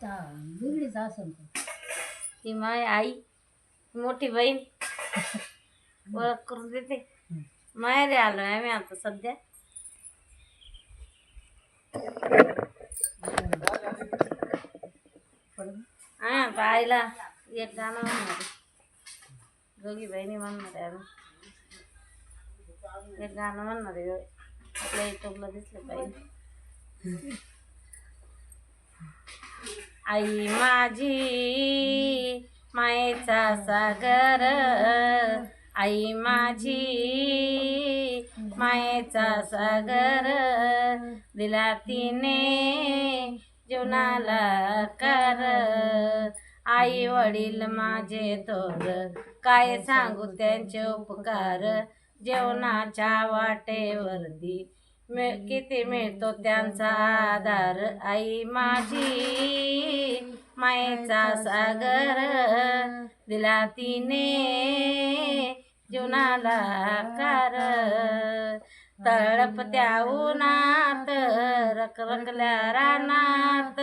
वेगळीच असेल ती माय आई मोठी बहीण ओळख करून देते. माहेरी आलोय आम्ही आता सध्या. आम्ही आता आईला एक गाणं म्हणणार आहे. दोघी बहिणी म्हणणार आहे आम्ही. एक गाणं म्हणणार आहे. आपल्या युट्यूबला दिसलं पाहिजे. आई माझी मायेचा सागर, आई माझी मायेचा सागर, दिला तिने जीवनाला कर. आई वडील माझे थोर, काय सांगू त्यांचे उपकार. जेवणाच्या वाटेवरती किती मिळतो त्यांचा आधार. आई माझी मायेचा सागर, दिला तिने जीवनाला कार. तळपत्या उन्हात रखरखल्या रानात,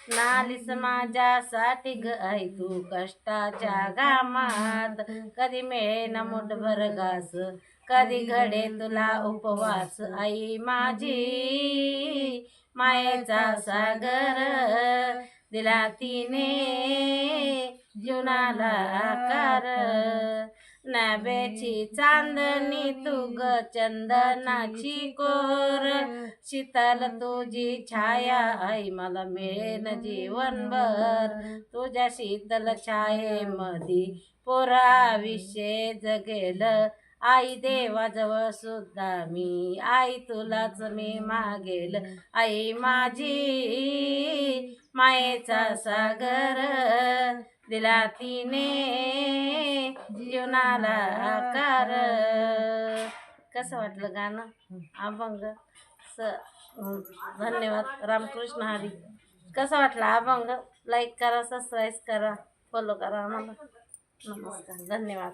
नालीस माझ्यासाठी ग आई तू कष्टाच्या घामात. कधी मिळेन मुठभर घास, कधी घडे तुला उपवास. आई माझी मायेचा सागर, दिला तिने जीवनाला कार. नाब्याची चांदणी तू ग चंदनाची कोर, शीतल तुझी छाया आई मला मिळेन जीवनभर. तुझ्या शीतल छायेमधी पोरा आयुष्य जगेल. आई देवाजवळ सुद्धा मी आई तुलाच मी मागेल. आई माझी मायेचा सागर, दिला तिने जीवनाला आकार. कसं वाटलं गाणं? अभंग धन्यवाद. रामकृष्ण हरी. कसं वाटलं अभंग? लाईक करा, सबस्क्राईब करा, फॉलो करा आम्हाला. नमस्कार, धन्यवाद.